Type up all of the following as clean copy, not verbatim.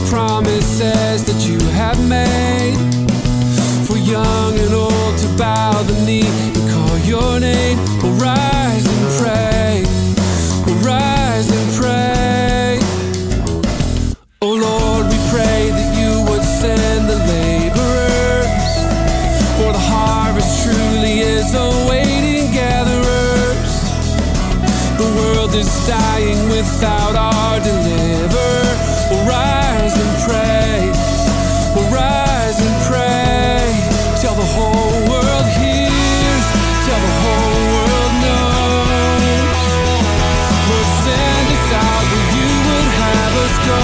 Promises that you have made, for young and old to bow the knee and call your name. We'll rise and pray, we'll rise and pray. Oh Lord, we pray that you would send the laborers, for the harvest truly is awaiting gatherers. The world is dying without our deliverer. We'll rise and pray, we'll rise and pray, till the whole world hears, till the whole world knows. Lord, send us out where you would have us go,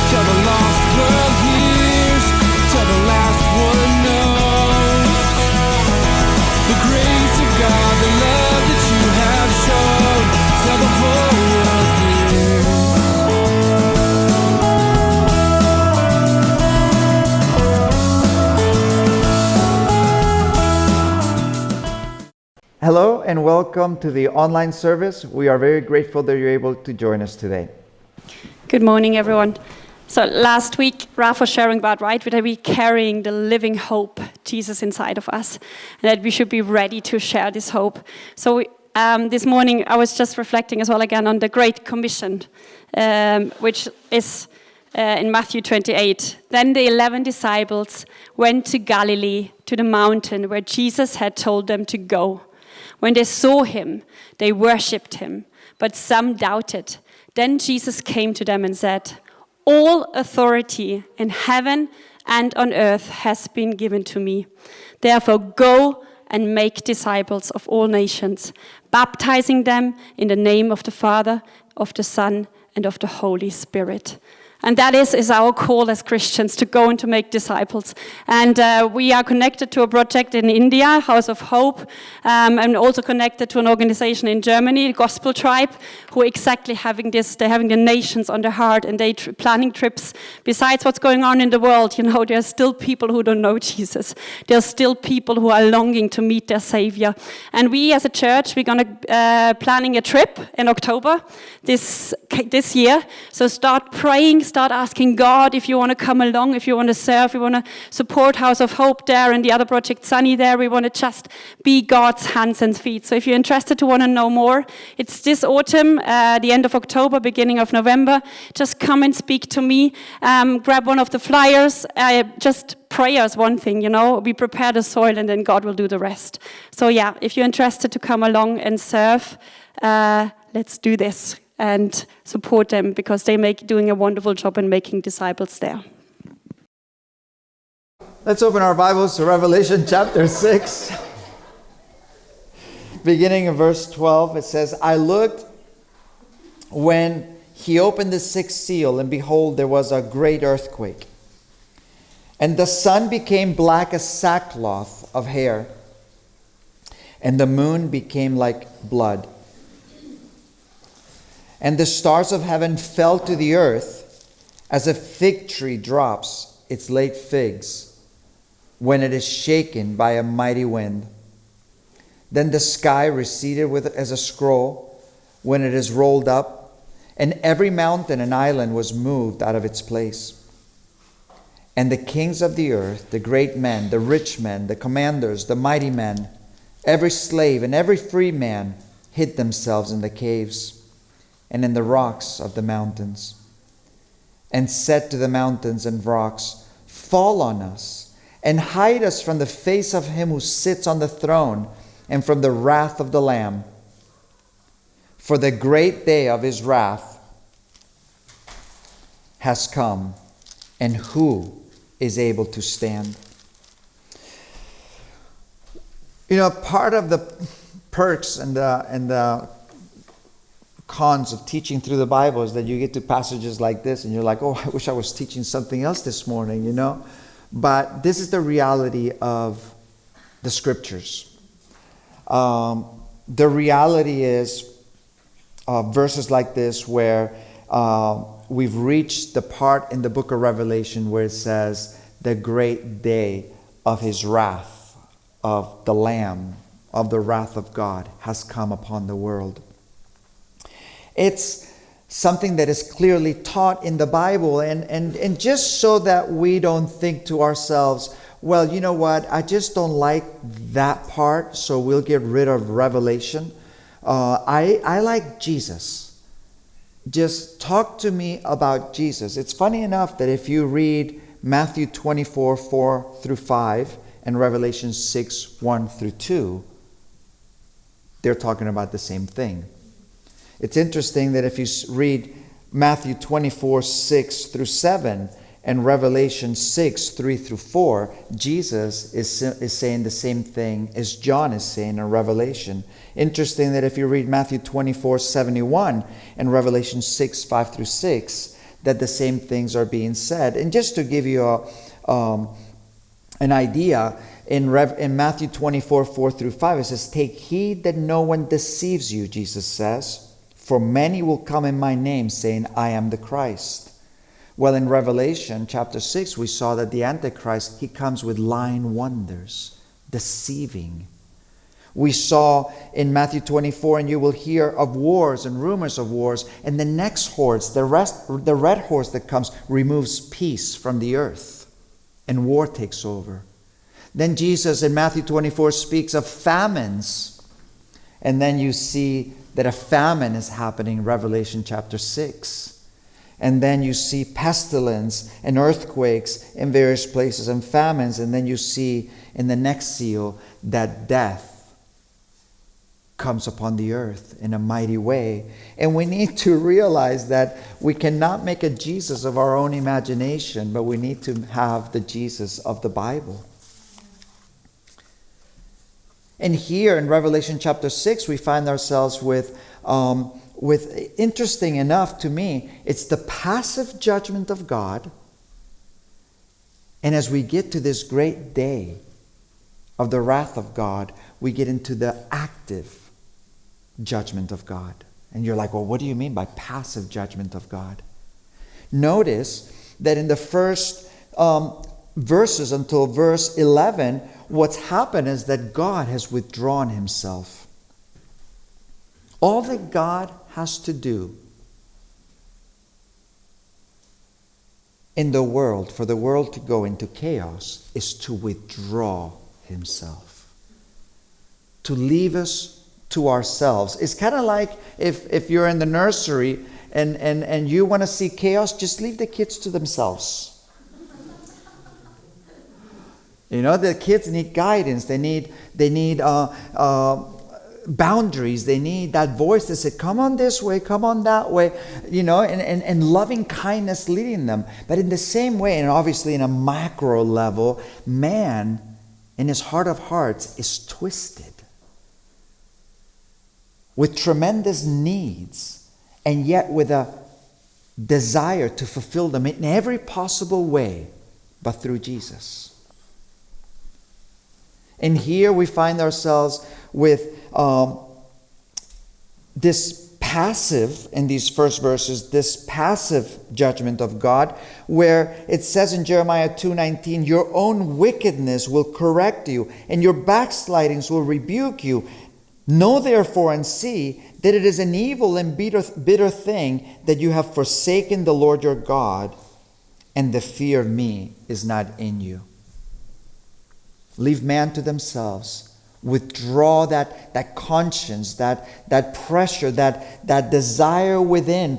till the lost world hears, till the last one knows. The grace of God, the love that you have shown, till the whole world hears. Hello and welcome to the online service. We are very grateful that you're able to join us today. Good morning, everyone. So last week, Ralph was sharing about, right, that we carrying the living hope, Jesus inside of us, and that we should be ready to share this hope. So this morning, I was just reflecting as well again on the Great Commission, which is in Matthew 28. Then the 11 disciples went to Galilee, to the mountain where Jesus had told them to go. When they saw him, they worshipped him, but some doubted. Then Jesus came to them and said, "All authority in heaven and on earth has been given to me. Therefore go and make disciples of all nations, baptizing them in the name of the Father, of the Son, and of the Holy Spirit." And that is our call as Christians, to go and to make disciples. And we are connected to a project in India, House of Hope, and also connected to an organization in Germany, Gospel Tribe, who are exactly having this. They're having the nations on their heart, and they're planning trips. Besides what's going on in the world, there are still people who don't know Jesus. There are still people who are longing to meet their Savior. And we as a church, we're going to planning a trip in October this year. So start praying, start asking God if you want to come along, if you want to serve, we want to support House of Hope there and the other project, Sunny there. We want to just be God's hands and feet. So if you're interested to want to know more, it's this autumn, the end of October, beginning of November. Just come and speak to me. Grab one of the flyers. Just prayer is one thing, we prepare the soil and then God will do the rest. So yeah, if you're interested to come along and serve, let's do this and support them, because they're doing a wonderful job in making disciples there. Let's open our Bibles to Revelation chapter 6. Beginning in verse 12, it says, "I looked when he opened the sixth seal, and behold, there was a great earthquake. And the sun became black as sackcloth of hair, and the moon became like blood. And the stars of heaven fell to the earth, as a fig tree drops its late figs when it is shaken by a mighty wind. Then the sky receded as a scroll when it is rolled up, and every mountain and island was moved out of its place. And the kings of the earth, the great men, the rich men, the commanders, the mighty men, every slave and every free man hid themselves in the caves and in the rocks of the mountains, and said to the mountains and rocks, 'Fall on us, and hide us from the face of him who sits on the throne, and from the wrath of the Lamb. For the great day of his wrath has come, and who is able to stand?'" Part of the perks and the cons of teaching through the Bible is that you get to passages like this and you're like, oh, I wish I was teaching something else this morning, you know? But this is the reality of the scriptures. The reality is verses like this where we've reached the part in the book of Revelation where it says the great day of his wrath, of the Lamb, of the wrath of God has come upon the world. It's something that is clearly taught in the Bible, and just so that we don't think to ourselves, well, you know what, I just don't like that part, so we'll get rid of Revelation. I like Jesus. Just talk to me about Jesus. It's funny enough that if you read Matthew 24, 4 through 5, and Revelation 6, 1 through 2, they're talking about the same thing. It's interesting that if you read Matthew 24, 6 through 7, and Revelation 6, 3 through 4, Jesus is saying the same thing as John is saying in Revelation. Interesting that if you read Matthew 24, 71, and Revelation 6, 5 through 6, that the same things are being said. And just to give you an idea, in Matthew 24, 4 through 5, it says, "Take heed that no one deceives you," Jesus says, "for many will come in my name, saying, I am the Christ." Well, in Revelation chapter 6, we saw that the Antichrist, he comes with lying wonders, deceiving. We saw in Matthew 24, and you will hear of wars and rumors of wars, and the next horse, the red horse that comes, removes peace from the earth, and war takes over. Then Jesus in Matthew 24 speaks of famines, and then you see that a famine is happening in Revelation chapter 6. And then you see pestilence and earthquakes in various places and famines. And then you see in the next seal that death comes upon the earth in a mighty way. And we need to realize that we cannot make a Jesus of our own imagination, but we need to have the Jesus of the Bible. And here in Revelation chapter 6, we find ourselves with interesting enough to me, it's the passive judgment of God. And as we get to this great day of the wrath of God, we get into the active judgment of God. And you're like, well, what do you mean by passive judgment of God? Notice that in the first verses until verse 11, what's happened is that God has withdrawn himself. All that God has to do in the world, for the world to go into chaos, is to withdraw himself. To leave us to ourselves. It's kind of like if you're in the nursery and you want to see chaos, just leave the kids to themselves. You know, the kids need guidance. They need boundaries. They need that voice that says, come on this way, come on that way, you know, and loving kindness leading them. But in the same way, and obviously in a macro level, man in his heart of hearts is twisted with tremendous needs, and yet with a desire to fulfill them in every possible way, but through Jesus. And here we find ourselves with this passive, in these first verses, this passive judgment of God, where it says in Jeremiah 2:19, your own wickedness will correct you, and your backslidings will rebuke you. Know therefore and see that it is an evil and bitter thing that you have forsaken the Lord your God, and the fear of me is not in you. Leave man to themselves. Withdraw that conscience, that pressure, that desire within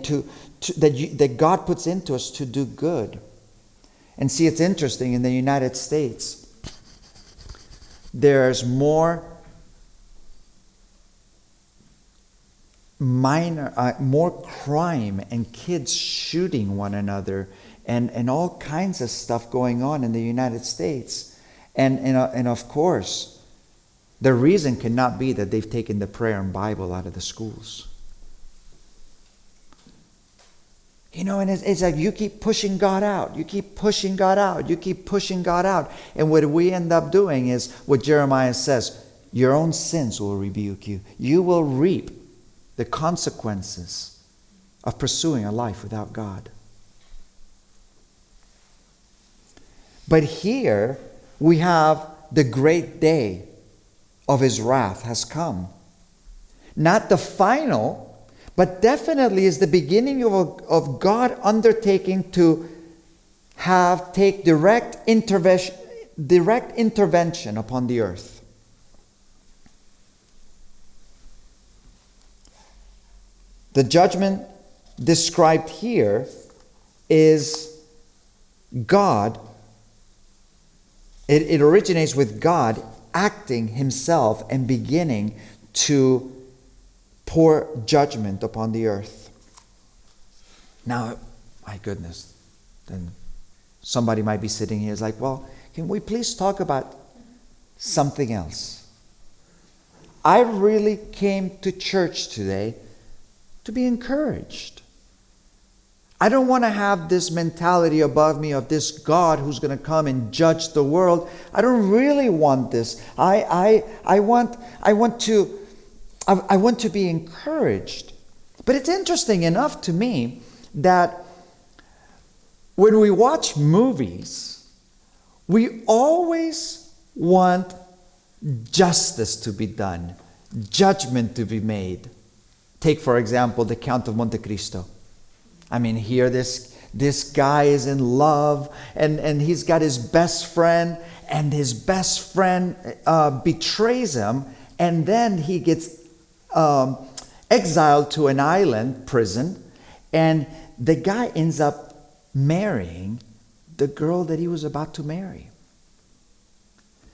that God puts into us to do good. And see, it's interesting, in the United States, there's more crime and kids shooting one another and all kinds of stuff going on in the United States. And of course, the reason cannot be that they've taken the prayer and Bible out of the schools. You know, and it's like you keep pushing God out. You keep pushing God out. You keep pushing God out. And what we end up doing is what Jeremiah says, your own sins will rebuke you. You will reap the consequences of pursuing a life without God. But here we have the great day of his wrath has come. Not the final, but definitely is the beginning of God undertaking to take direct intervention upon the earth. The judgment described here is God. It originates with God acting himself and beginning to pour judgment upon the earth. Now, my goodness, then somebody might be sitting here is like, well, can we please talk about something else? I really came to church today to be encouraged. I don't want to have this mentality above me of this God who's going to come and judge the world. I don't really want this. I want to be encouraged. But it's interesting enough to me that when we watch movies, we always want justice to be done, judgment to be made. Take, for example, the Count of Monte Cristo. I mean, here this guy is in love, and he's got his best friend, and his best friend betrays him, and then he gets exiled to an island prison, and the guy ends up marrying the girl that he was about to marry.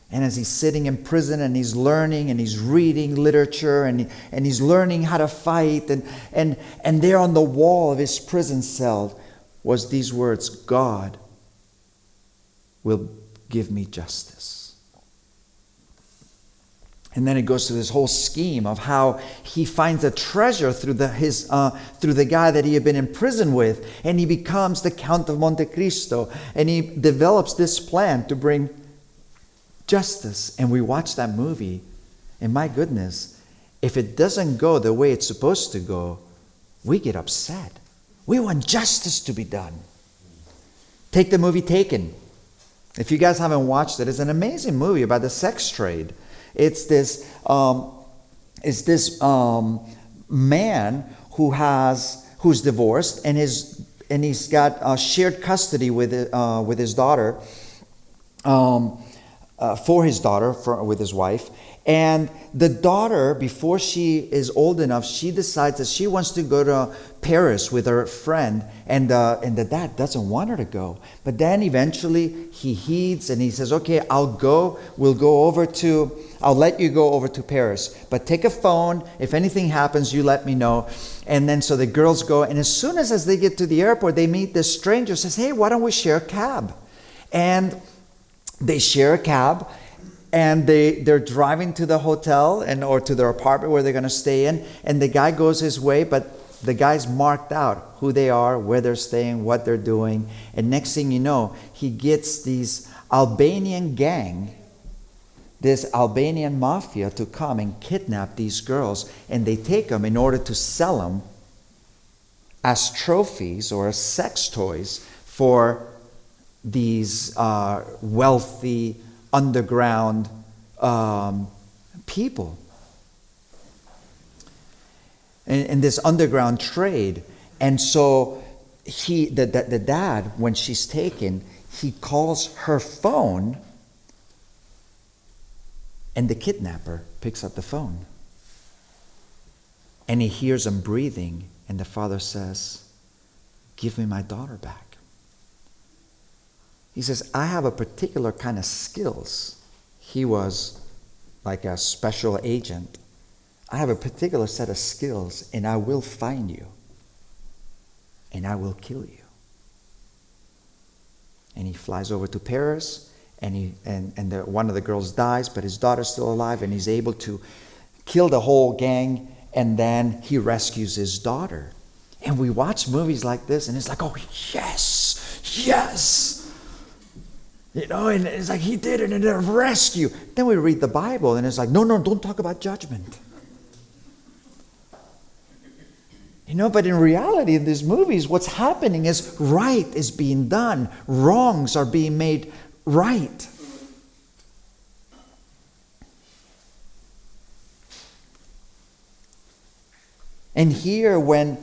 And as he's sitting in prison and he's learning and he's reading literature and he's learning how to fight, and there on the wall of his prison cell was these words, God will give me justice. And then it goes to this whole scheme of how he finds a treasure through the guy that he had been in prison with, and he becomes the Count of Monte Cristo, and he develops this plan to bring justice. And we watch that movie, and my goodness, if it doesn't go the way it's supposed to go, we get upset. We want justice to be done. Take the movie Taken. If you guys haven't watched it, it's an amazing movie about the sex trade. It's this man who's divorced, and he's got shared custody with his daughter. For his daughter, with his wife. And the daughter, before she is old enough, she decides that she wants to go to Paris with her friend, and the dad doesn't want her to go. But then eventually he heeds and he says, okay, I'll let you go over to Paris, but take a phone. If anything happens, you let me know. And then so the girls go, and as soon as they get to the airport, they meet this stranger, says, hey, why don't we share a cab? And they share a cab, and they're driving to the hotel or to their apartment where they're going to stay in, and the guy goes his way, but the guy's marked out who they are, where they're staying, what they're doing, and next thing you know, he gets these Albanian gang, this Albanian mafia, to come and kidnap these girls, and they take them in order to sell them as trophies or as sex toys for these wealthy underground people, and this underground trade. And so the dad, when she's taken, he calls her phone, and the kidnapper picks up the phone, and he hears him breathing, and the father says, give me my daughter back. He says, I have a particular kind of skills. He was like a special agent. I have a particular set of skills, and I will find you, and I will kill you. And he flies over to Paris, and one of the girls dies, but his daughter's still alive, and he's able to kill the whole gang, and then he rescues his daughter. And we watch movies like this, and it's like, oh, yes, yes. You know, and it's like, he did it, and it'll rescue. Then we read the Bible, and it's like, no, don't talk about judgment. You know, but in reality, in these movies, what's happening is right is being done. Wrongs are being made right. And here, when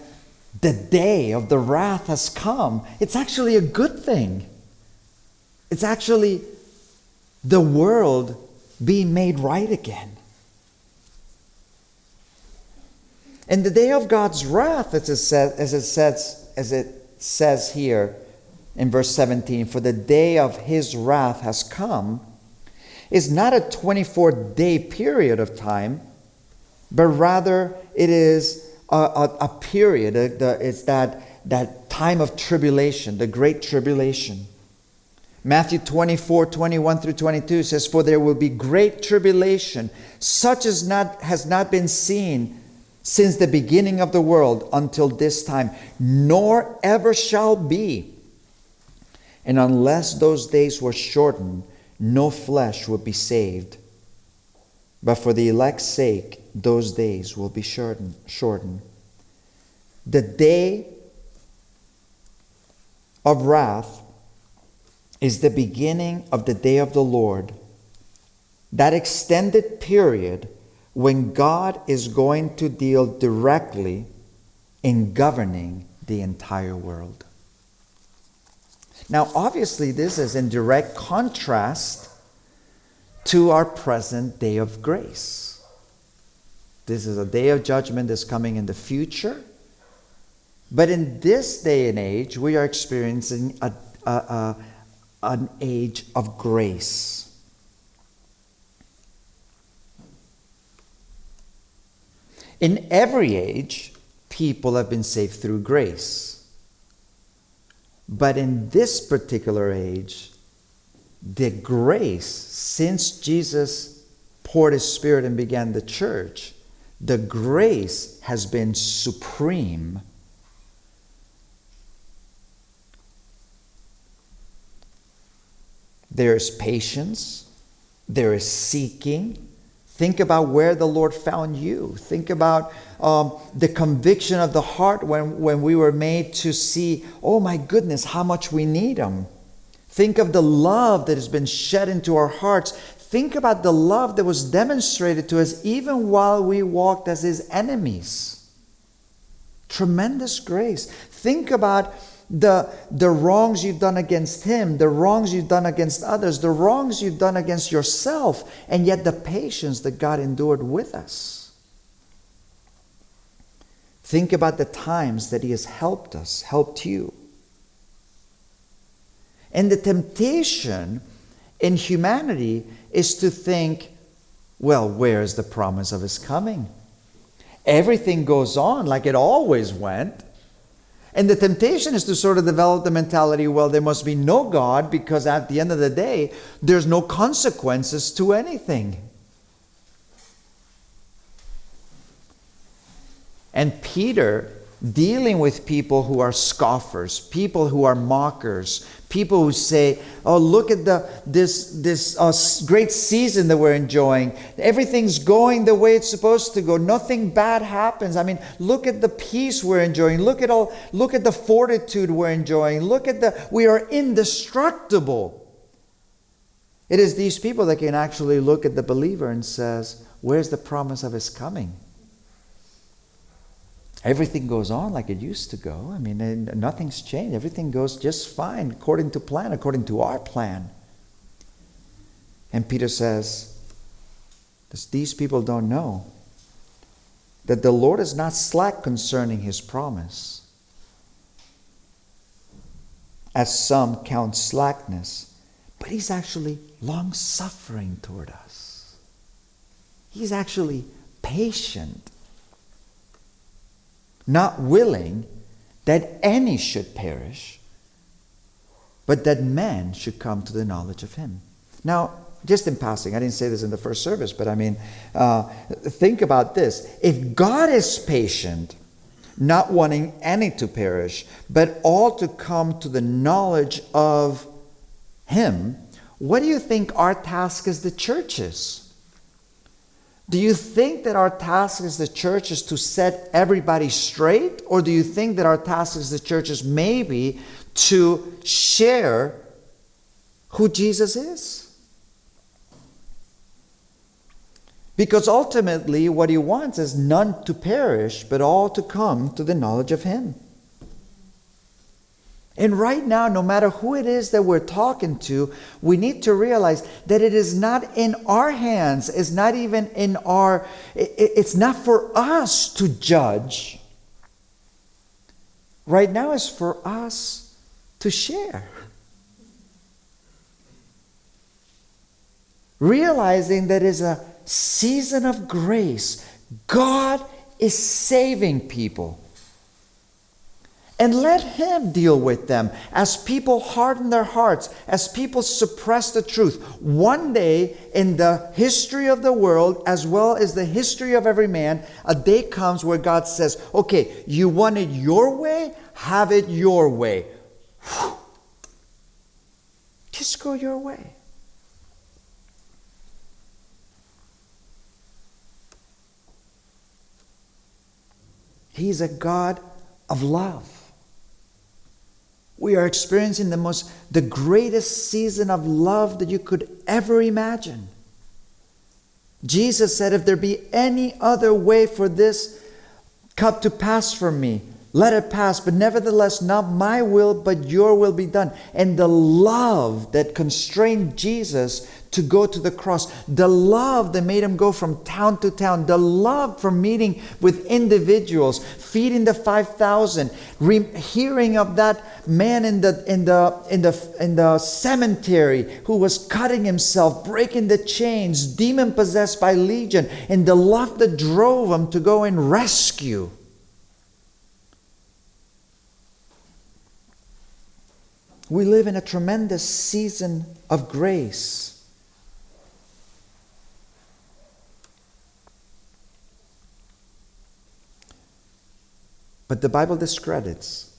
the day of the wrath has come, it's actually a good thing. It's actually the world being made right again. And the day of God's wrath, as it says here in verse 17, for the day of his wrath has come, is not a 24-day period of time, but rather it is a period. It's that time of tribulation, the great tribulation. Matthew 24, 21 through 22 says, for there will be great tribulation, such as has not been seen since the beginning of the world until this time, nor ever shall be. And unless those days were shortened, no flesh would be saved. But for the elect's sake, those days will be shortened. The day of wrath is the beginning of the day of the Lord. That extended period when God is going to deal directly in governing the entire world. Now, obviously, this is in direct contrast to our present day of grace. This is a day of judgment that's coming in the future. But in this day and age, we are experiencing an age of grace. In every age, people have been saved through grace. But in this particular age, the grace, since Jesus poured his Spirit and began the church, the grace has been supreme. There is patience. There is seeking. Think about where the Lord found you. Think about the conviction of the heart when we were made to see, oh my goodness, how much we need Him. Think of the love that has been shed into our hearts. Think about the love that was demonstrated to us even while we walked as His enemies. Tremendous grace. Think about the wrongs you've done against Him, the wrongs you've done against others, the wrongs you've done against yourself, and yet the patience that God endured with us. Think about the times that He has helped us, helped you. And the temptation in humanity is to think, well, where is the promise of His coming? Everything goes on like it always went. And the temptation is to sort of develop the mentality, well, there must be no God because at the end of the day, there's no consequences to anything. And Peter, dealing with people who are scoffers, people who are mockers, people who say, oh, look at this great season that we're enjoying. Everything's going the way it's supposed to go. Nothing bad happens. I mean, look at the peace we're enjoying. Look at the fortitude we're enjoying. We are indestructible. It is these people that can actually look at the believer and says, where's the promise of His coming? Everything goes on like it used to go. I mean, nothing's changed. Everything goes just fine according to plan, according to our plan. And Peter says, these people don't know that the Lord is not slack concerning His promise, as some count slackness, but He's actually long-suffering toward us. He's actually patient, not willing that any should perish, but that man should come to the knowledge of Him. Now, just in passing, I didn't say this in the first service, but I mean, think about this. If God is patient not wanting any to perish, but all to come to the knowledge of Him, what do you think our task as the church is? Do you think that our task as the church is to set everybody straight? Or do you think that our task as the church is maybe to share who Jesus is? Because ultimately what He wants is none to perish, but all to come to the knowledge of Him. And right now, no matter who it is that we're talking to, we need to realize that it is not in our hands. It's not even in our... It's not for us to judge. Right now, it's for us to share. Realizing that it's a season of grace. God is saving people. And let Him deal with them as people harden their hearts, as people suppress the truth. One day in the history of the world, as well as the history of every man, a day comes where God says, okay, you want it your way? Have it your way. Just go your way. He's a God of love. We are experiencing the greatest season of love that you could ever imagine. Jesus said, if there be any other way for this cup to pass from me, let it pass, but nevertheless, not my will, but your will be done. And the love that constrained Jesus to go to the cross, the love that made Him go from town to town, the love for meeting with individuals, feeding the 5,000, hearing of that man in the cemetery who was cutting himself, breaking the chains, demon possessed by legion, and the love that drove him to go and rescue. We live in a tremendous season of grace. But the Bible discredits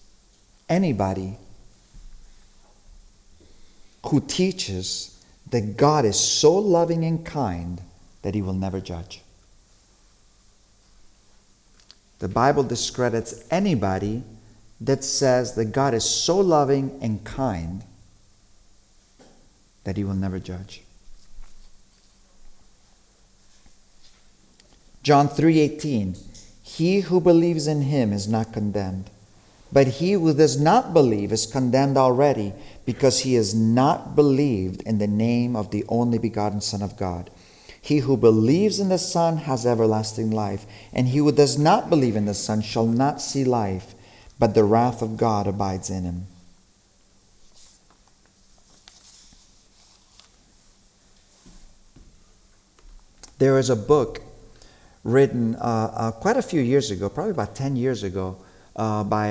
anybody who teaches that God is so loving and kind that He will never judge. The Bible discredits anybody that says that God is so loving and kind that He will never judge. John 3:18, he who believes in Him is not condemned, but he who does not believe is condemned already, because he has not believed in the name of the only begotten Son of God. He who believes in the Son has everlasting life, and he who does not believe in the Son shall not see life, but the wrath of God abides in him. There is a book written quite a few years ago, probably about 10 years ago, by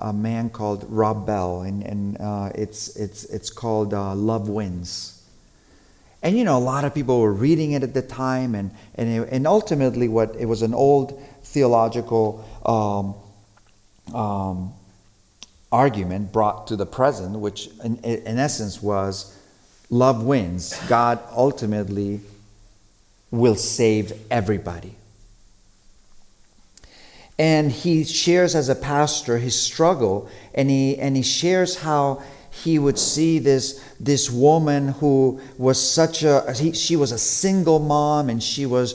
a man called Rob Bell, and it's called Love Wins. And a lot of people were reading it at the time, and ultimately it was an old theological argument brought to the present, which in essence was love wins. God ultimately will save everybody. And he shares as a pastor his struggle, and he shares how he would see this woman who was she was a single mom, and she was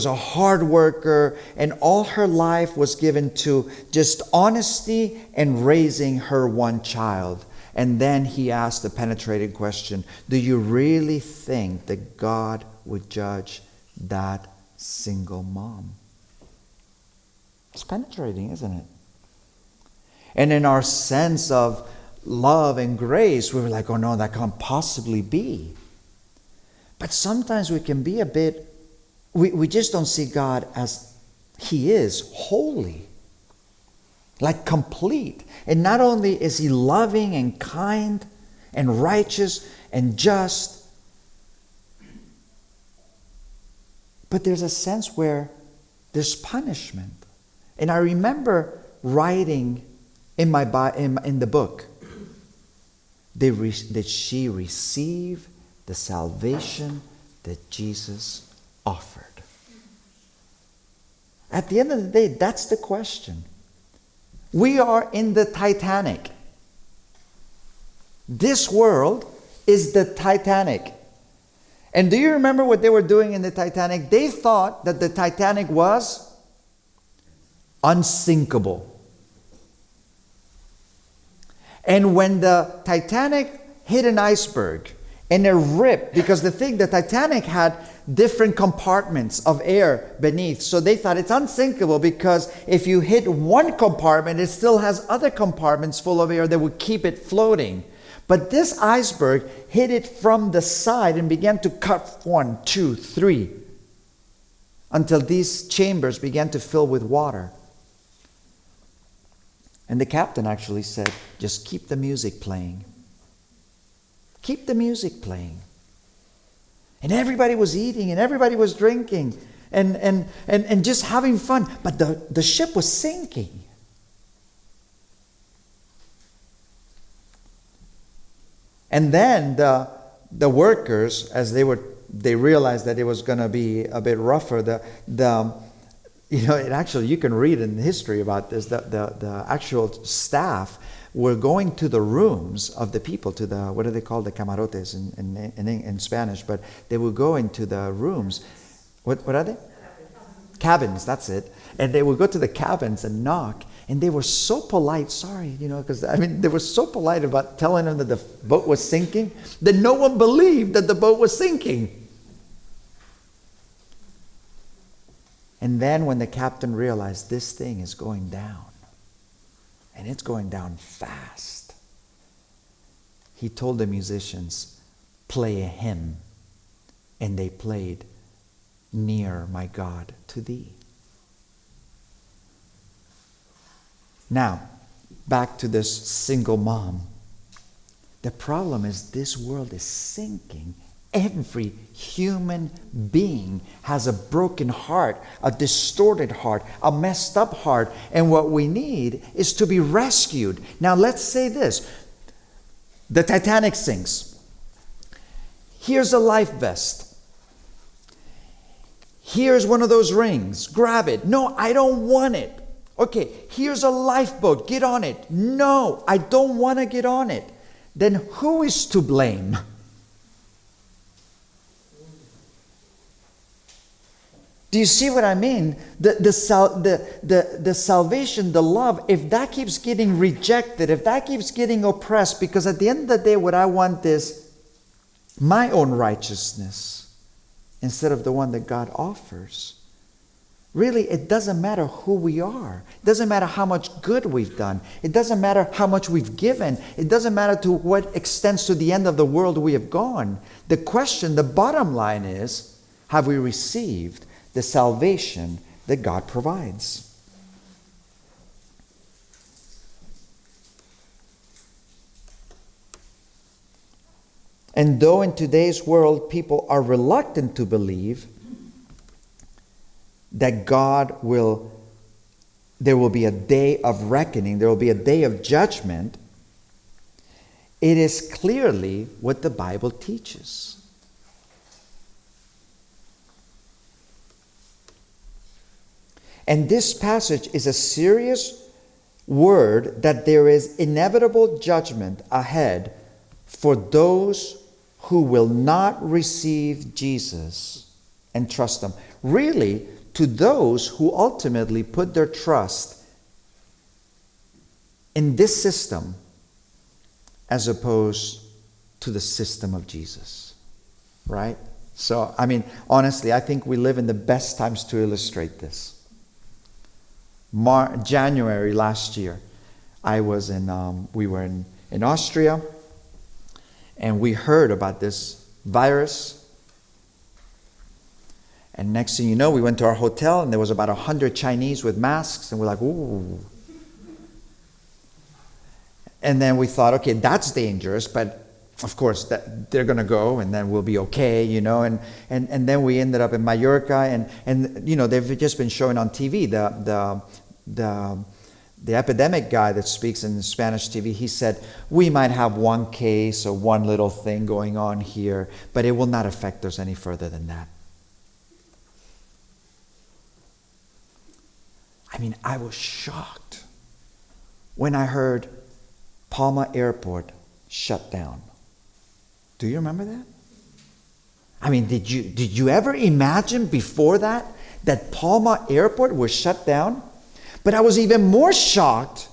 a hard worker, and all her life was given to just honesty and raising her one child. And then he asked the penetrating question, do you really think that God would judge that single mom? It's penetrating, isn't it? And in our sense of love and grace, we were like, oh no, that can't possibly be. But sometimes we can be a bit, we just don't see God as He is, holy, like complete. And not only is He loving and kind and righteous and just, but there's a sense where there's punishment. And I remember writing in the book, did she receive the salvation that Jesus offered? At the end of the day, that's the question. We are in the Titanic. This world is the Titanic. And do you remember what they were doing in the Titanic? They thought that the Titanic was unsinkable. And when the Titanic hit an iceberg and it ripped, because the Titanic had different compartments of air beneath. So they thought it's unsinkable because if you hit one compartment, it still has other compartments full of air that would keep it floating. But this iceberg hit it from the side and began to cut 1, 2, 3 until these chambers began to fill with water. And the captain actually said, just keep the music playing. Keep the music playing. And everybody was eating and everybody was drinking and just having fun. But the ship was sinking. And then the workers, as they realized that it was going to be a bit rougher, you can read in history about this, the actual staff were going to the rooms of the people, to the, what do they call, the camarotes in Spanish, but they would go into the rooms. What are they? Cabins, that's it. And they would go to the cabins and knock, and they were so polite, because they were so polite about telling them that the boat was sinking, that no one believed that the boat was sinking. And then when the captain realized this thing is going down, and it's going down fast, he told the musicians, play a hymn. And they played, Near, My God, to Thee. Now, back to this single mom. The problem is this world is sinking. Every human being has a broken heart, a distorted heart, a messed up heart. And what we need is to be rescued. Now let's say this. The Titanic sinks. Here's a life vest. Here's one of those rings. Grab it. No, I don't want it. Okay, here's a lifeboat. Get on it. No, I don't want to get on it. Then who is to blame? Do you see what I mean? The salvation, the love, if that keeps getting rejected, if that keeps getting oppressed, because at the end of the day, what I want is my own righteousness instead of the one that God offers. Really, it doesn't matter who we are. It doesn't matter how much good we've done. It doesn't matter how much we've given. It doesn't matter to what extent to the end of the world we have gone. The question, the bottom line is, have we received the salvation that God provides? And though in today's world people are reluctant to believe that there will be a day of reckoning, there will be a day of judgment, it is clearly what the Bible teaches. And this passage is a serious word that there is inevitable judgment ahead for those who will not receive Jesus and trust Him. Really, to those who ultimately put their trust in this system as opposed to the system of Jesus. Right? So, honestly, I think we live in the best times to illustrate this. January last year, we were in Austria, and we heard about this virus. And next thing you know, we went to our hotel, and there was about 100 Chinese with masks, and we're like, ooh. And then we thought, okay, that's dangerous, but of course that they're going to go, and then we'll be okay, And then we ended up in Mallorca, and they've just been showing on TV the epidemic guy that speaks in Spanish TV, he said, we might have one case or one little thing going on here, but it will not affect us any further than that. I mean, I was shocked when I heard Palma Airport shut down. Do you remember that? I mean, did you ever imagine before that Palma Airport was shut down? But I was even more shocked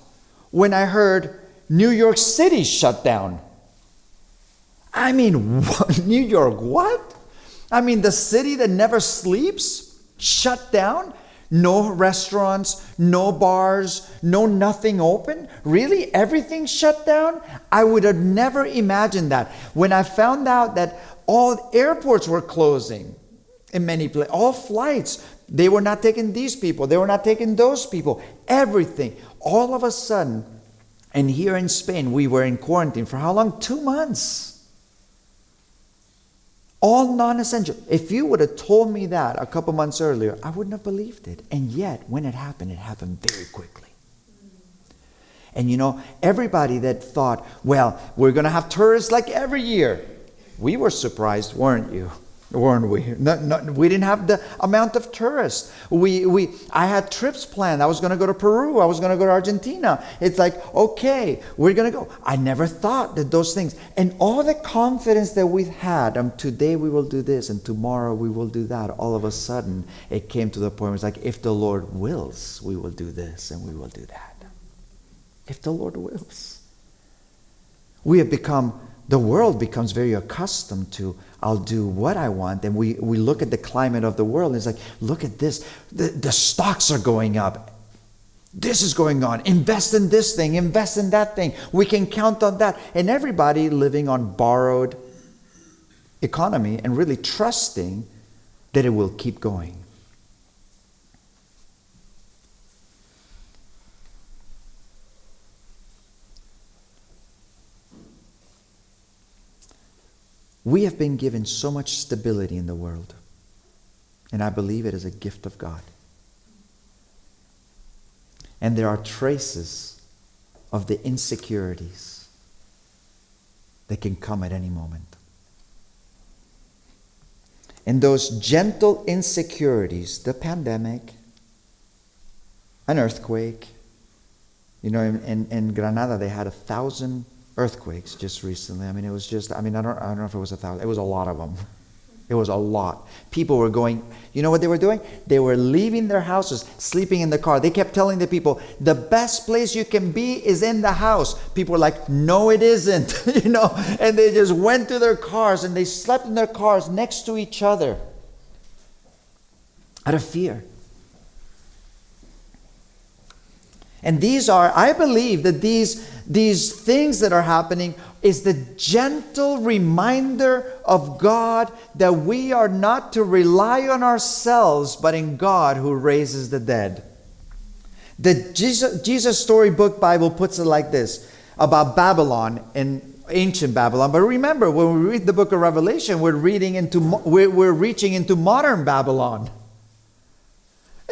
when I heard New York City shut down. I mean, New York, what? I mean, the city that never sleeps, shut down? No restaurants, no bars, no nothing open? Really? Everything shut down? I would have never imagined that. When I found out that all airports were closing in many places, all flights, they were not taking these people, they were not taking those people, everything. All of a sudden, and here in Spain, we were in quarantine for how long? 2 months. All non-essential. If you would have told me that a couple months earlier, I wouldn't have believed it. And yet, when it happened very quickly. And you know, everybody that thought, well, we're going to have tourists like every year. We were surprised, weren't you? Weren't we? We didn't have the amount of tourists. I had trips planned. I was going to go to Peru. I was going to go to Argentina. It's like, okay, we're going to go. I never thought that those things. And all the confidence that we've had, today we will do this and tomorrow we will do that. All of a sudden, it came to the point where it's like, if the Lord wills, we will do this and we will do that. If the Lord wills. The world becomes very accustomed to, I'll do what I want. And we look at the climate of the world and it's like, look at this. The stocks are going up. This is going on. Invest in this thing. Invest in that thing. We can count on that. And everybody living on borrowed economy and really trusting that it will keep going. We have been given so much stability in the world, and I believe it is a gift of God. And there are traces of the insecurities that can come at any moment. And those gentle insecurities, the pandemic, an earthquake. You know, in Granada they had 1,000 earthquakes just recently. I mean, it was just, I don't know if it was 1,000. It was a lot of them. It was a lot. People were going, you know what they were doing? They were leaving their houses, sleeping in the car. They kept telling the people, the best place you can be is in the house. People were like, no, it isn't, you know, and they just went to their cars and they slept in their cars next to each other out of fear. And I believe that these things that are happening is the gentle reminder of God that we are not to rely on ourselves, but in God who raises the dead. The Jesus Storybook Bible puts it like this about Babylon and ancient Babylon. But remember, when we read the book of Revelation, we're reaching into modern Babylon.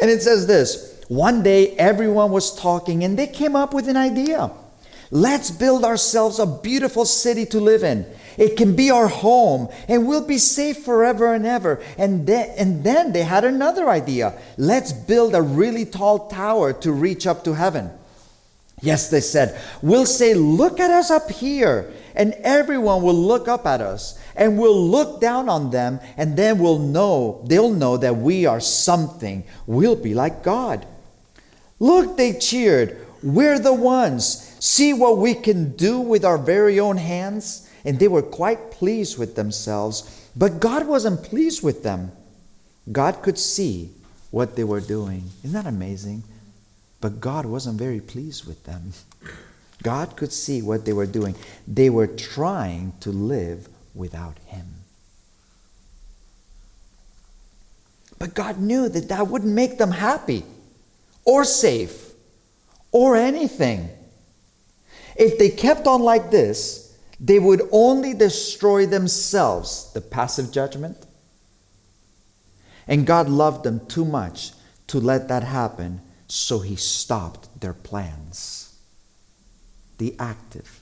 And it says this. One day, everyone was talking and they came up with an idea. Let's build ourselves a beautiful city to live in. It can be our home and we'll be safe forever and ever. And then they had another idea. Let's build a really tall tower to reach up to heaven. Yes, they said, we'll say, look at us up here. And everyone will look up at us. And we'll look down on them. And then they'll know that we are something. We'll be like God. Look, they cheered. We're the ones. See what we can do with our very own hands. And they were quite pleased with themselves. But God wasn't pleased with them. God could see what they were doing. Isn't that amazing? But God wasn't very pleased with them. God could see what they were doing. They were trying to live without Him. But God knew that wouldn't make them happy or safe or anything. If they kept on like this, they would only destroy themselves, the passive judgment. And God loved them too much to let that happen. So he stopped their plans. The active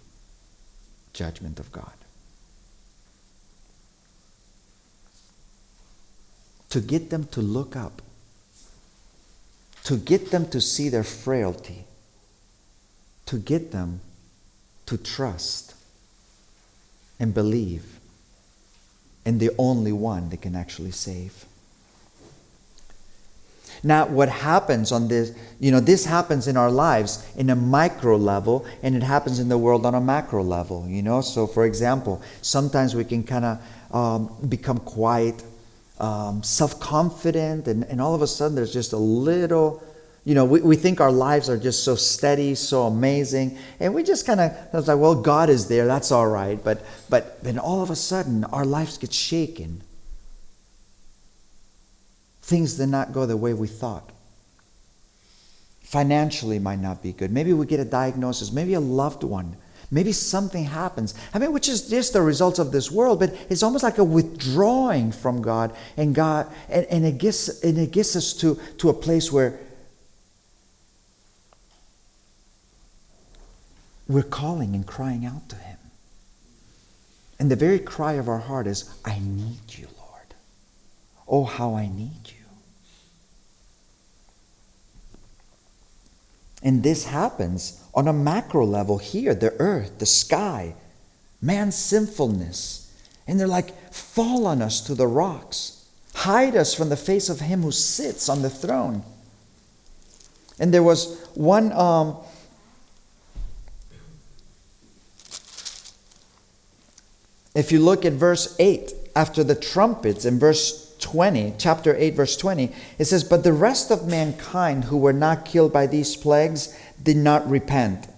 judgment of God. To get them to look up. To get them to see their frailty. To get them to trust and believe in the only one that can actually save. Now, what happens on this, this happens in our lives in a micro level, and it happens in the world on a macro level, So, for example, sometimes we can kind of become quite self-confident, and all of a sudden there's just a little, we think our lives are just so steady, so amazing, and we just kind of, like, well, God is there, that's all right, but then all of a sudden our lives get shaken. Things did not go the way we thought. Financially might not be good. Maybe we get a diagnosis. Maybe a loved one. Maybe something happens. Which is just the results of this world, but it's almost like a withdrawing from God, and it gets us to a place where we're calling and crying out to Him. And the very cry of our heart is, I need you, Lord. Oh, how I need you. And this happens on a macro level here, the earth, the sky, man's sinfulness. And they're like, fall on us to the rocks. Hide us from the face of Him who sits on the throne. And there was one, if you look at verse 8, after the trumpets, in verse 20, chapter 8, verse 20, it says, but the rest of mankind who were not killed by these plagues did not repent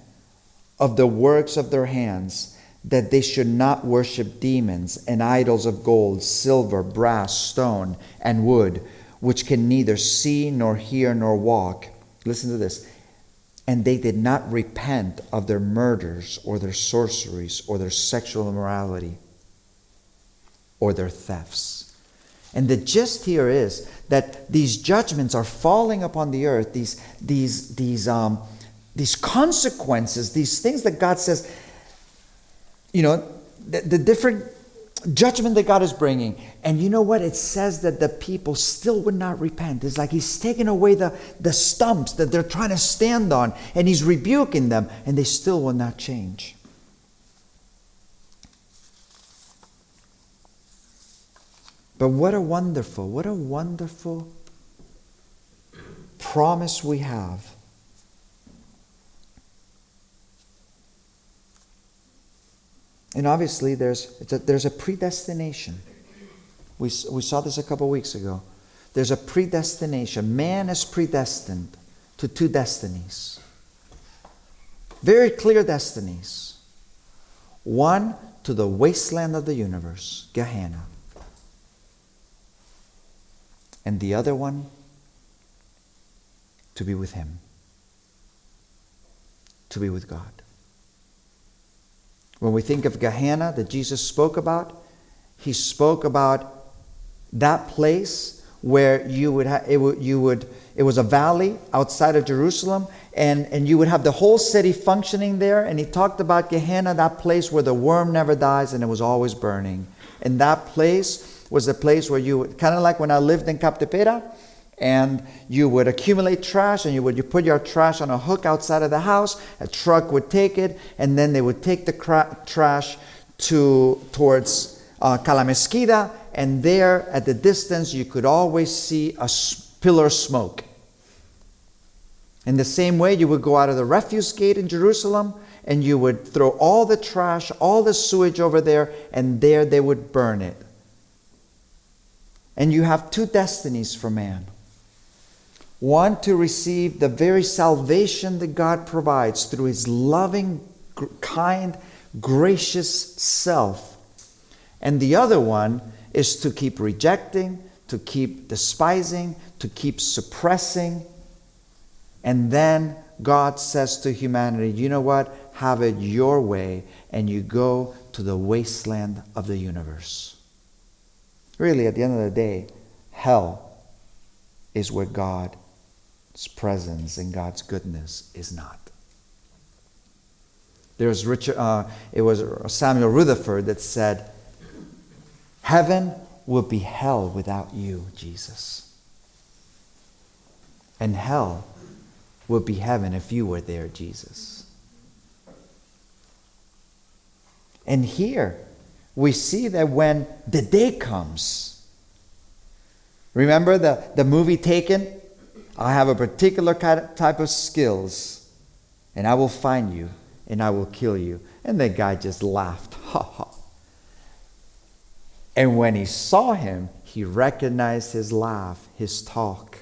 of the works of their hands, that they should not worship demons and idols of gold, silver, brass, stone, and wood, which can neither see nor hear nor walk. Listen to this. And they did not repent of their murders or their sorceries or their sexual immorality or their thefts. And the gist here is that these judgments are falling upon the earth, these consequences, these things that God says, the different judgment that God is bringing. And you know what? It says that the people still would not repent. It's like He's taking away the stumps that they're trying to stand on, and He's rebuking them, and they still will not change. But what a wonderful promise we have. And obviously there's a predestination. We saw this a couple weeks ago. There's a predestination. Man is predestined to two destinies. Very clear destinies. One, to the wasteland of the universe, Gehenna. And the other one, to be with Him. To be with God. When we think of Gehenna that Jesus spoke about, He spoke about that place where it was a valley outside of Jerusalem, and you would have the whole city functioning there. And He talked about Gehenna, that place where the worm never dies and it was always burning. And that place was the place where you would, kind of like when I lived in Chpt, and you would accumulate trash, and you put your trash on a hook outside of the house, a truck would take it, and then they would take the trash towards Calamesquita, and there at the distance you could always see a pillar of smoke. In the same way, you would go out of the refuse gate in Jerusalem, and you would throw all the trash, all the sewage over there, and there they would burn it. And you have two destinies for man. One, to receive the very salvation that God provides through His loving, kind, gracious self. And the other one is to keep rejecting, to keep despising, to keep suppressing. And then God says to humanity, you know what? Have it your way, and you go to the wasteland of the universe. Really, at the end of the day, hell is where God presence and God's goodness is not. There's it was Samuel Rutherford that said, heaven will be hell without you, Jesus. And hell will be heaven if you were there, Jesus. And here we see that when the day comes, remember the movie Taken? I have a particular type of skills, and I will find you, and I will kill you. And the guy just laughed. Ha ha. And when he saw him, he recognized his laugh, his talk.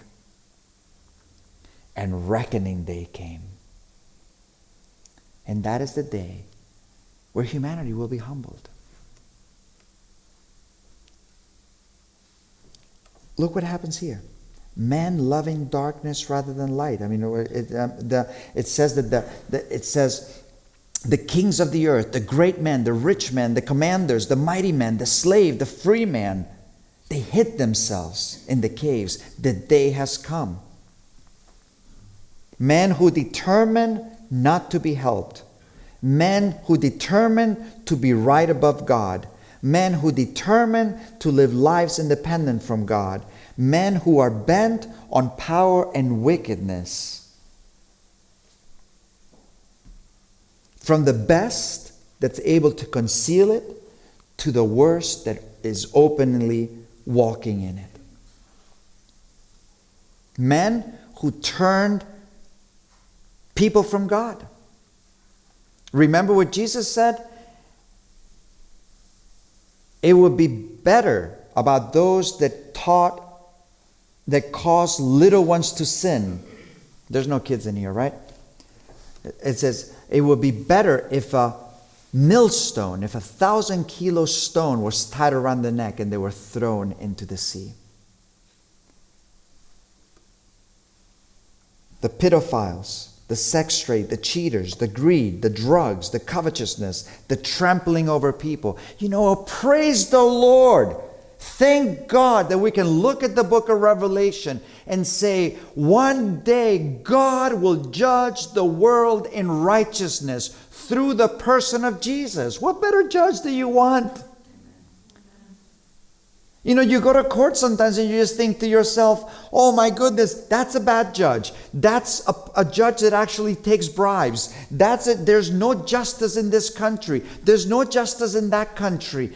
And reckoning day came. And that is the day where humanity will be humbled. Look what happens here. Man loving darkness rather than light. I mean, it says that the kings of the earth, the great men, the rich men, the commanders, the mighty men, the slave, the free man, they hid themselves in the caves. The day has come. Men who determine not to be helped. Men who determine to be right above God. Men who determine to live lives independent from God. Men who are bent on power and wickedness. From the best that's able to conceal it to the worst that is openly walking in it. Men who turned people from God. Remember what Jesus said? It would be better about those that cause little ones to sin. There's no kids in here, right? It says it would be better if a millstone, if 1,000-kilo stone was tied around the neck and they were thrown into the sea. The pedophiles, the sex trade, the cheaters, the greed, the drugs, the covetousness, the trampling over people. Praise the Lord. Thank God that we can look at the book of Revelation and say, one day God will judge the world in righteousness through the person of Jesus. What better judge do you want? You go to court sometimes and you just think to yourself, oh my goodness, that's a bad judge. That's a judge that actually takes bribes. That's it. There's no justice in this country. There's no justice in that country.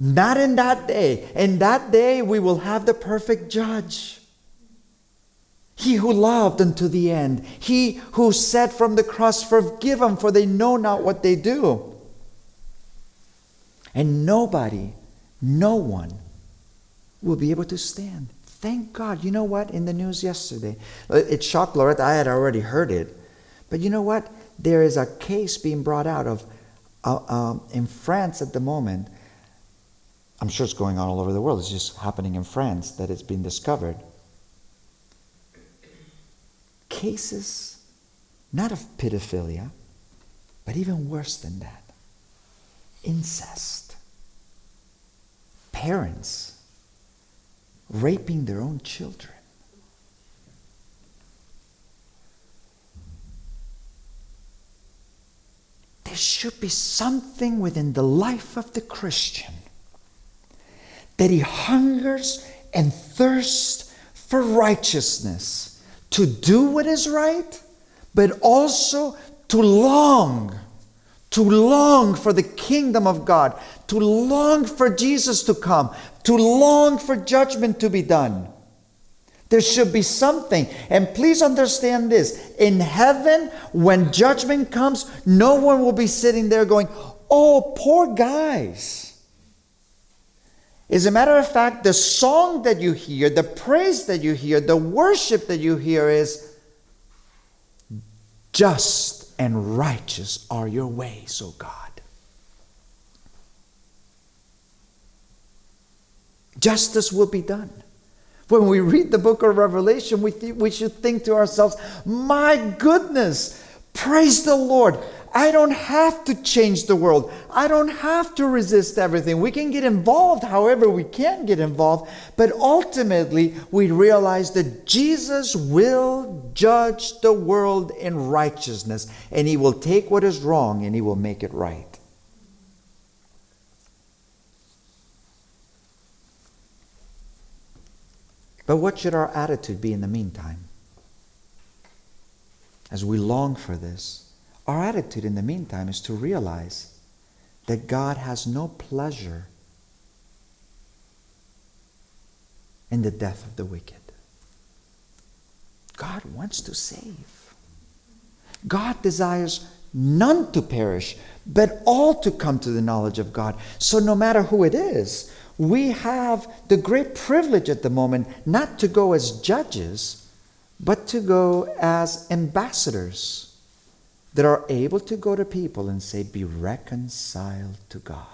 Not in that day. In that day, we will have the perfect judge. He who loved unto the end. He who said from the cross, forgive them, for they know not what they do. And no one will be able to stand. Thank God. You know what? In the news yesterday, it shocked Loretta. I had already heard it. But you know what? There is a case being brought out of in France at the moment. I'm sure it's going on all over the world. It's just happening in France that it's been discovered. Cases, not of pedophilia, but even worse than that. Incest. Parents raping their own children. There should be something within the life of the Christian that he hungers and thirsts for righteousness, to do what is right, but also to long for the kingdom of God, to long for Jesus to come, to long for judgment to be done. There should be something. And please understand this. In heaven, when judgment comes, no one will be sitting there going, oh, poor guys. As a matter of fact, the song that you hear, the praise that you hear, the worship that you hear is, just and righteous are your ways, O God. Justice will be done. When we read the book of Revelation, we should think to ourselves, my goodness, praise the Lord. I don't have to change the world. I don't have to resist everything. We can get involved however we can get involved. But ultimately, we realize that Jesus will judge the world in righteousness. And He will take what is wrong and He will make it right. But what should our attitude be in the meantime? As we long for this, our attitude in the meantime is to realize that God has no pleasure in the death of the wicked. God wants to save. God desires none to perish, but all to come to the knowledge of God. So no matter who it is, we have the great privilege at the moment not to go as judges, but to go as ambassadors that are able to go to people and say, be reconciled to God.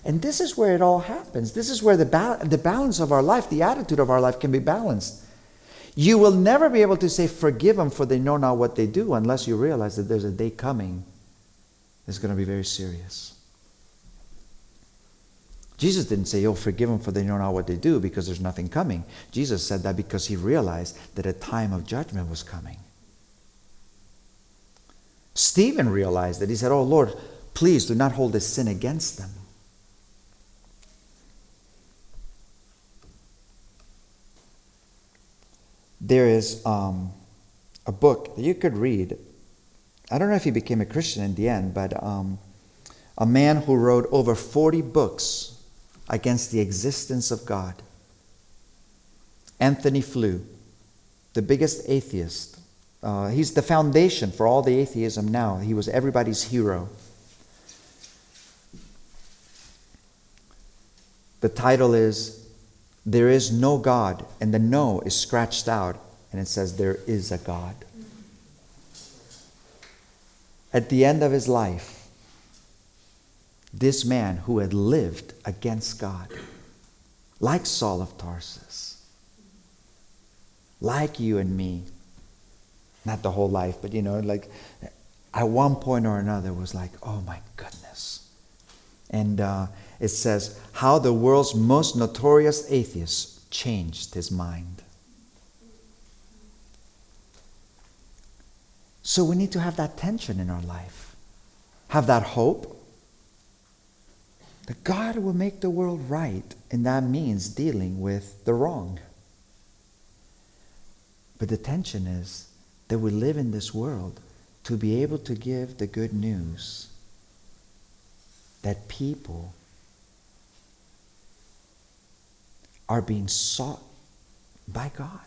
And this is where it all happens. This is where the balance of our life, the attitude of our life can be balanced. You will never be able to say, forgive them for they know not what they do, unless you realize that there's a day coming that's going to be very serious. Jesus didn't say, oh, forgive them for they know not what they do, because there's nothing coming. Jesus said that because He realized that a time of judgment was coming. Stephen realized that. He said, oh Lord, please do not hold this sin against them. There is a book that you could read. I don't know if he became a Christian in the end, but a man who wrote over 40 books against the existence of God. Anthony Flew, the biggest atheist. He's the foundation for all the atheism now. He was everybody's hero. The title is, There is no God, and the no is scratched out, and it says, there is a God. At the end of his life, this man who had lived against God, like Saul of Tarsus, like you and me, not the whole life, but like at one point or another was like, oh my goodness. And it says, how the world's most notorious atheist changed his mind. So we need to have that tension in our life. Have that hope that God will make the world right, and that means dealing with the wrong. But the tension is that we live in this world to be able to give the good news that people are being sought by God.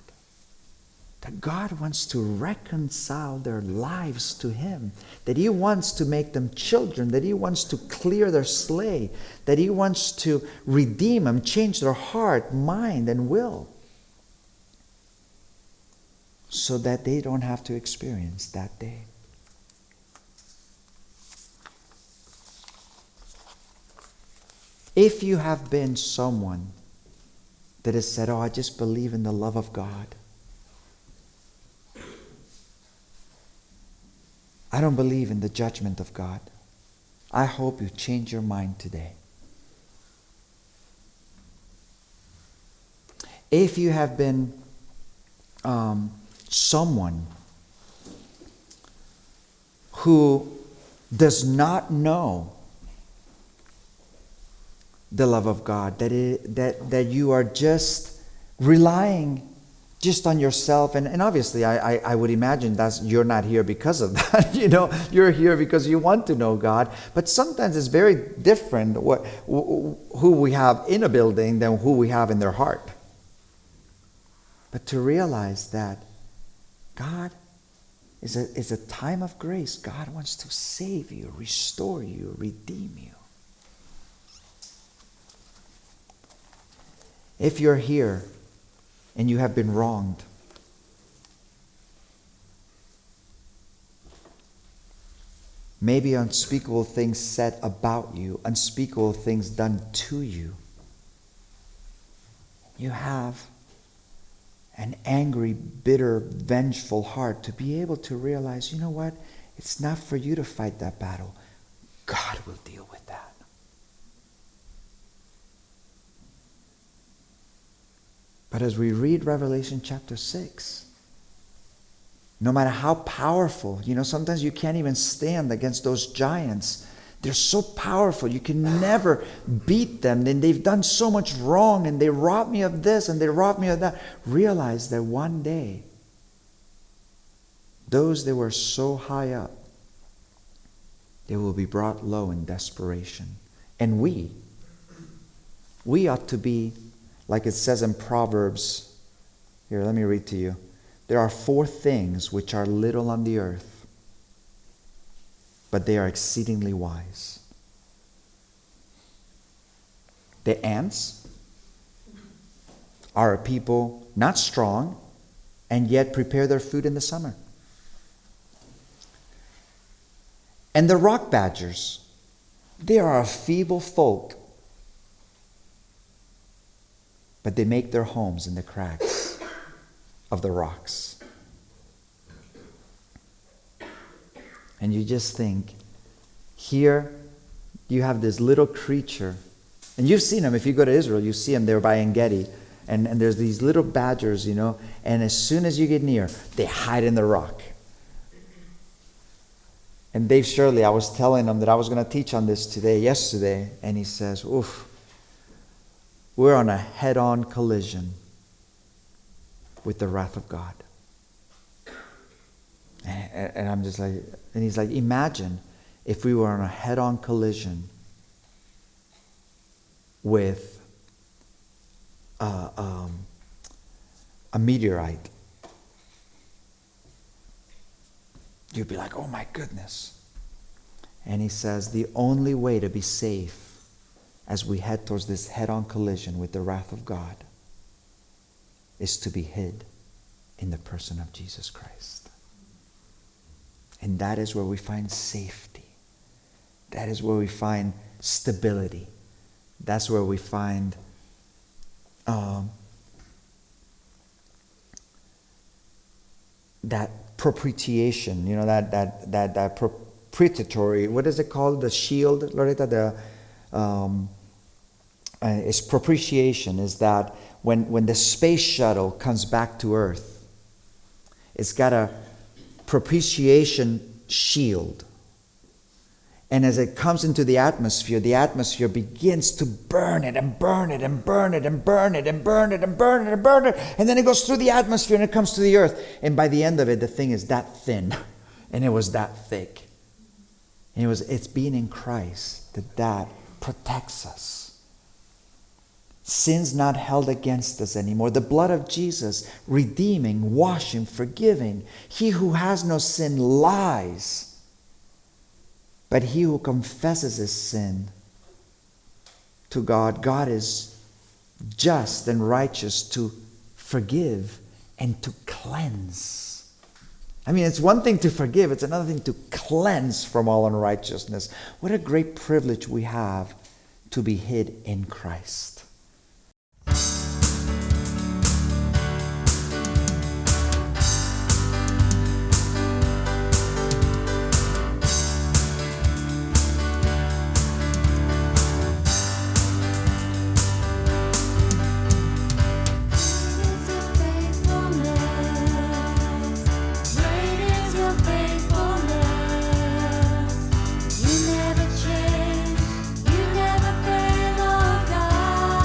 That God wants to reconcile their lives to Him. That He wants to make them children. That He wants to clear their slate. That He wants to redeem them, change their heart, mind, and will. So that they don't have to experience that day. If you have been someone that has said, oh, I just believe in the love of God. I don't believe in the judgment of God. I hope you change your mind today. If you have been someone who does not know the love of God, that you are just relying just on yourself, and obviously I would imagine that you're not here because of that. You're here because you want to know God. But sometimes it's very different who we have in a building than who we have in their heart. But to realize that God is a time of grace. God wants to save you, restore you, redeem you. If you're here and you have been wronged, maybe unspeakable things said about you, unspeakable things done to you, you have an angry, bitter, vengeful heart, to be able to realize, you know what? It's not for you to fight that battle. God will deal with that. But as we read Revelation chapter 6, no matter how powerful, sometimes you can't even stand against those giants. They're so powerful, you can never beat them. And they've done so much wrong, and they robbed me of this, and they robbed me of that. Realize that one day, those that were so high up, they will be brought low in desperation. And we ought to be, like it says in Proverbs. Here, let me read to you. There are 4 things which are little on the earth, but they are exceedingly wise. The ants are a people not strong, and yet prepare their food in the summer. And the rock badgers, they are a feeble folk, but they make their homes in the cracks of the rocks. And you just think, here you have this little creature, and you've seen them. If you go to Israel, you see them there by En Gedi, and there's these little badgers, and as soon as you get near, they hide in the rock. And Dave Shirley, I was telling him that I was going to teach on this yesterday, and he says, oof, we're on a head-on collision with the wrath of God. And I'm just like, and he's like, imagine if we were on a head-on collision with a meteorite. You'd be like, oh my goodness. And he says, the only way to be safe as we head towards this head-on collision with the wrath of God is to be hid in the person of Jesus Christ. And that is where we find safety. That is where we find stability. That's where we find that propitiation, that propitiatory, what is it called? The shield, Loretta? It's propitiation, is that when the space shuttle comes back to Earth, it's got a propitiation shield. And as it comes into the atmosphere begins to burn it and burn it and burn it and burn it and burn it and burn it and burn it. And then it goes through the atmosphere and it comes to the earth. And by the end of it, the thing is that thin. And it was that thick. And it's being in Christ that protects us. Sin's not held against us anymore. The blood of Jesus, redeeming, washing, forgiving. He who has no sin lies. But he who confesses his sin to God, God is just and righteous to forgive and to cleanse. I mean, it's one thing to forgive, it's another thing to cleanse from all unrighteousness. What a great privilege we have to be hid in Christ. You never fail, oh God.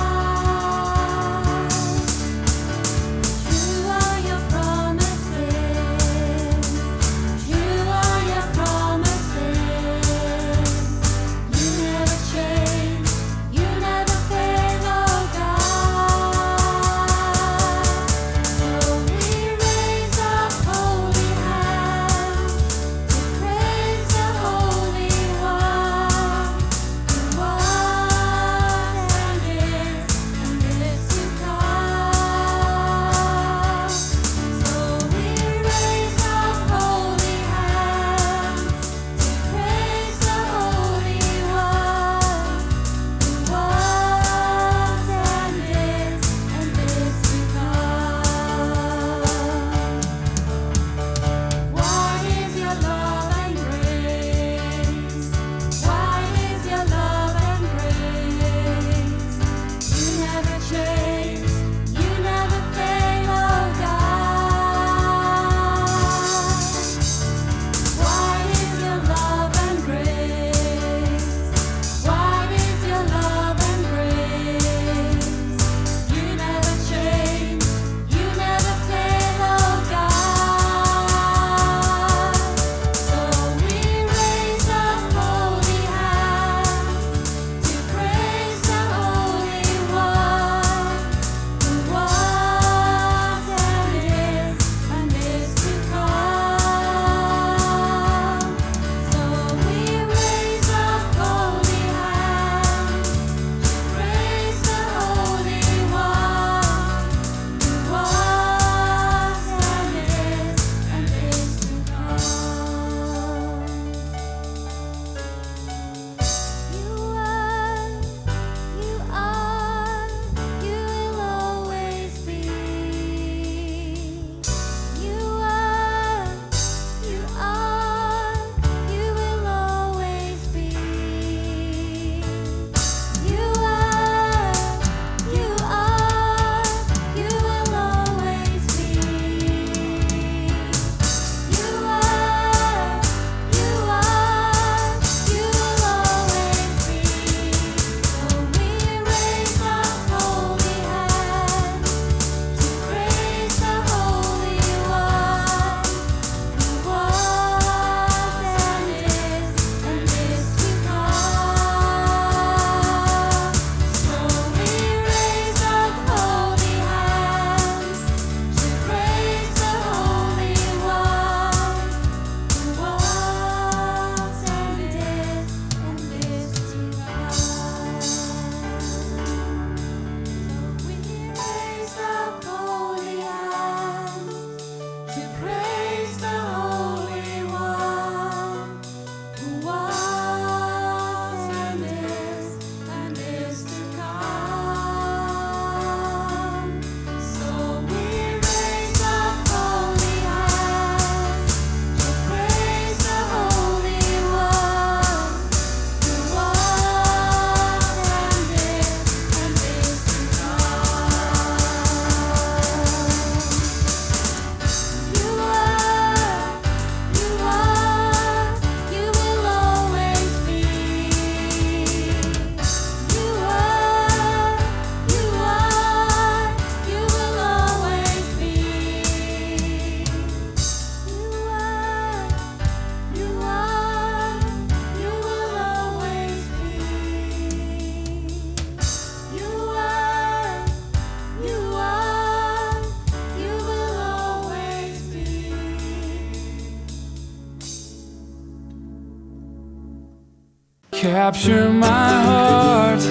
Capture my heart,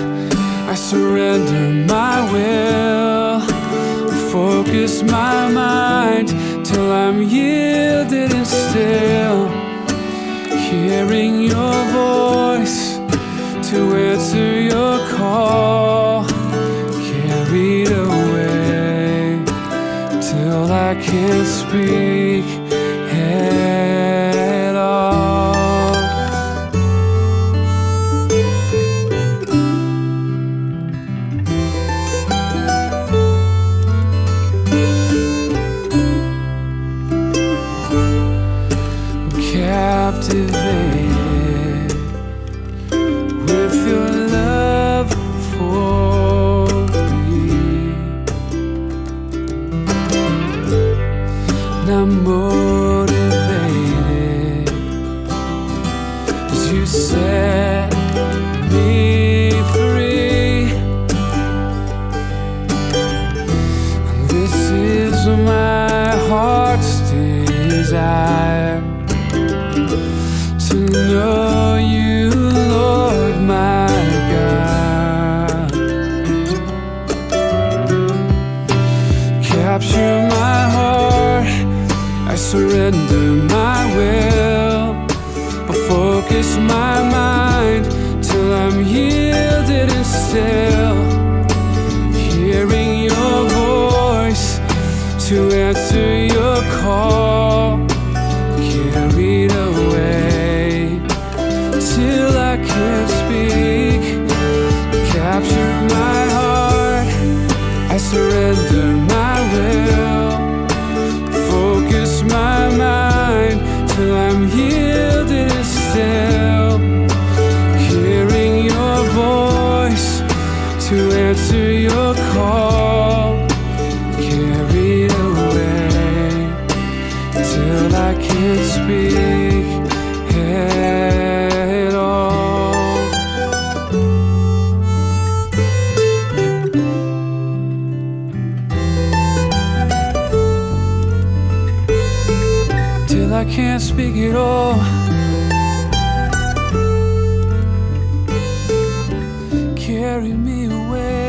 I surrender my will. Focus my mind till I'm yielded and still. Hearing your voice to answer your call. Carried away till I can't speak at all. Captivated with your love for me. And I'm motivated as you set me free. And this is my heart's desire, to know you, Lord my God. Capture my heart, I surrender my will. Focus my mind till I'm yielded and still. Hearing your voice to answer your call. Carried away till I can't speak. Capture my heart, I surrender my will. Focus my mind till I'm yielded and still. Hearing your voice to answer your call. Carried away till I can't speak at all. Till I can't speak at all. Carry me away.